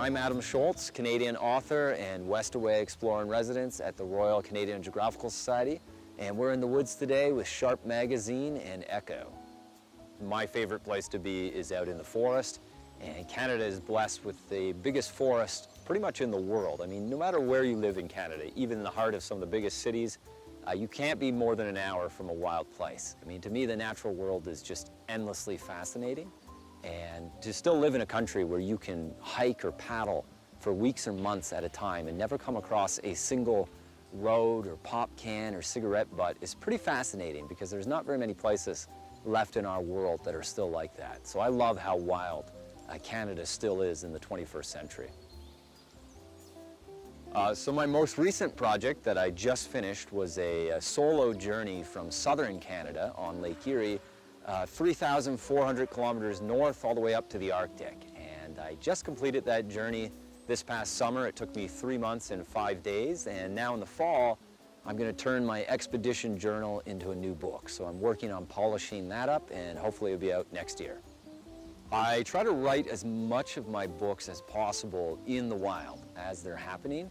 I'm Adam Shoalts, Canadian author and Westaway Explorer in Residence at the Royal Canadian Geographical Society, and we're in the woods today with Sharp Magazine and ECCO. My favorite place to be is out in the forest, and Canada is blessed with the biggest forest pretty much in the world. I mean, no matter where you live in Canada, even in the heart of some of the biggest cities, you can't be more than an hour from a wild place. I mean, to me, the natural world is just endlessly fascinating. And to still live in a country where you can hike or paddle for weeks or months at a time and never come across a single road or pop can or cigarette butt is pretty fascinating, because there's not very many places left in our world that are still like that. So I love how wild Canada still is in the 21st century. So my most recent project that I just finished was a solo journey from southern Canada on Lake Erie, 3,400 kilometers north all the way up to the Arctic. And I just completed that journey this past summer. It took me 3 months and 5 days, and now in the fall I'm going to turn my expedition journal into a new book. So I'm working on polishing that up, and hopefully it'll be out next year. I try to write as much of my books as possible in the wild as they're happening.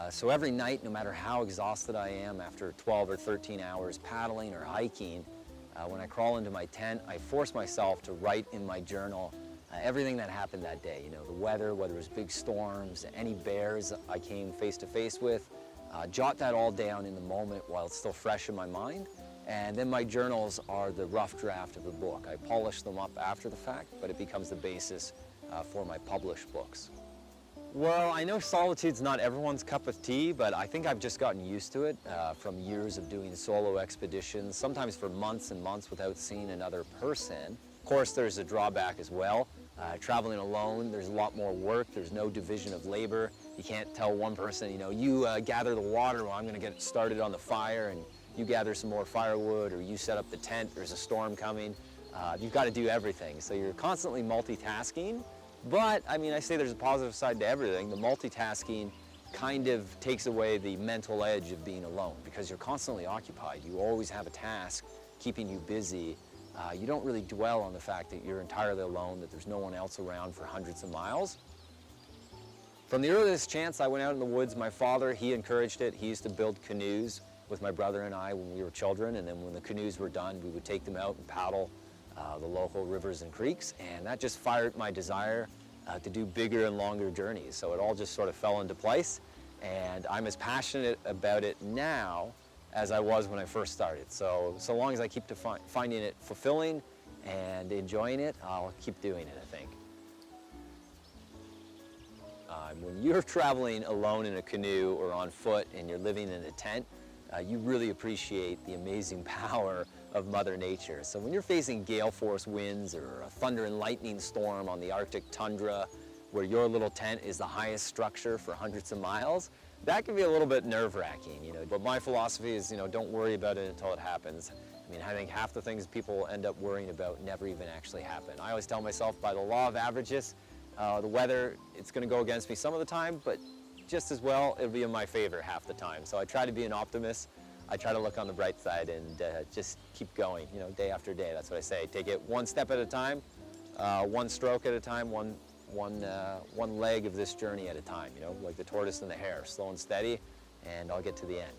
So every night, no matter how exhausted I am after 12 or 13 hours paddling or hiking, when I crawl into my tent, I force myself to write in my journal everything that happened that day. You know, the weather, whether it was big storms, any bears I came face to face with. Jot that all down in the moment while it's still fresh in my mind. And then my journals are the rough draft of the book. I polish them up after the fact, but it becomes the basis for my published books. Well, I know solitude's not everyone's cup of tea, but I think I've just gotten used to it from years of doing solo expeditions, sometimes for months and months without seeing another person. Of course, there's a drawback as well. Traveling alone, there's a lot more work. There's no division of labor. You can't tell one person, you know, you gather the water while I'm going to get started on the fire, and you gather some more firewood, or you set up the tent, there's a storm coming. You've got to do everything. So you're constantly multitasking. But, I mean, I say there's a positive side to everything. The multitasking kind of takes away the mental edge of being alone, because you're constantly occupied. You always have a task keeping you busy. You don't really dwell on the fact that you're entirely alone, that there's no one else around for hundreds of miles. From the earliest chance I went out in the woods, my father, he encouraged it. He used to build canoes with my brother and I when we were children, and then when the canoes were done, we would take them out and paddle the local rivers and creeks, and that just fired my desire to do bigger and longer journeys. So it all just sort of fell into place, and I'm as passionate about it now as I was when I first started. So long as I keep finding it fulfilling and enjoying it, I'll keep doing it, I think. When you're traveling alone in a canoe or on foot and you're living in a tent, you really appreciate the amazing power of Mother Nature. So when you're facing gale force winds or a thunder and lightning storm on the Arctic tundra, where your little tent is the highest structure for hundreds of miles, that can be a little bit nerve-wracking, you know. But my philosophy is, you know, don't worry about it until it happens. I mean, I think half the things people end up worrying about never even actually happen. I always tell myself, by the law of averages, the weather, it's going to go against me some of the time, but just as well, it'll be in my favor half the time. So I try to be an optimist. I try to look on the bright side and just keep going, you know, day after day. That's what I say. Take it one step at a time, one stroke at a time, one leg of this journey at a time, you know, like the tortoise and the hare, slow and steady, and I'll get to the end.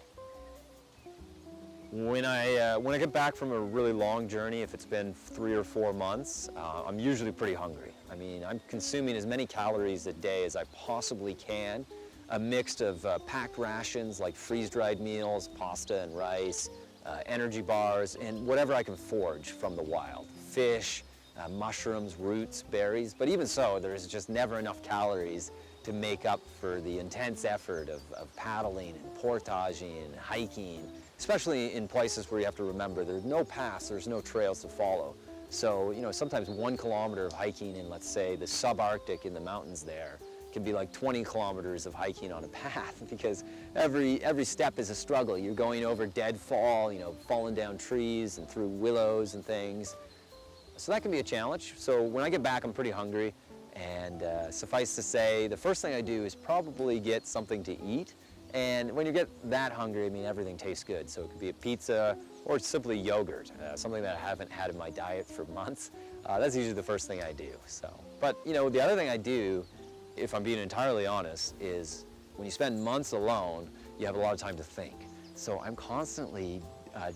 When I get back from a really long journey, if it's been 3 or 4 months, I'm usually pretty hungry. I mean, I'm consuming as many calories a day as I possibly can. A mix of packed rations like freeze-dried meals, pasta and rice, energy bars, and whatever I can forage from the wild. Fish, mushrooms, roots, berries, but even so, there's just never enough calories to make up for the intense effort of paddling and portaging and hiking, especially in places where you have to remember there's no paths, there's no trails to follow. So, you know, sometimes 1 kilometer of hiking in, let's say, the subarctic in the mountains there can be like 20 kilometers of hiking on a path, because every step is a struggle. You're going over deadfall, you know, falling down trees and through willows and things. So that can be a challenge. So when I get back, I'm pretty hungry, and suffice to say, the first thing I do is probably get something to eat. And when you get that hungry, I mean, everything tastes good. So it could be a pizza or simply yogurt, something that I haven't had in my diet for months. That's usually the first thing I do. So, but you know, the other thing I do if I'm being entirely honest, is when you spend months alone, you have a lot of time to think. So I'm constantly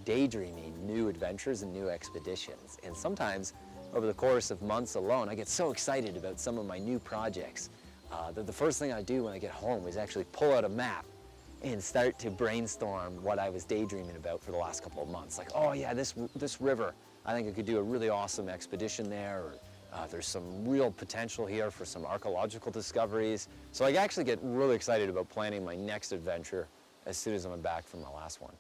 daydreaming new adventures and new expeditions. And sometimes over the course of months alone, I get so excited about some of my new projects that the first thing I do when I get home is actually pull out a map and start to brainstorm what I was daydreaming about for the last couple of months. Like, oh yeah, this river, I think I could do a really awesome expedition there, or there's some real potential here for some archaeological discoveries. So I actually get really excited about planning my next adventure as soon as I'm back from my last one.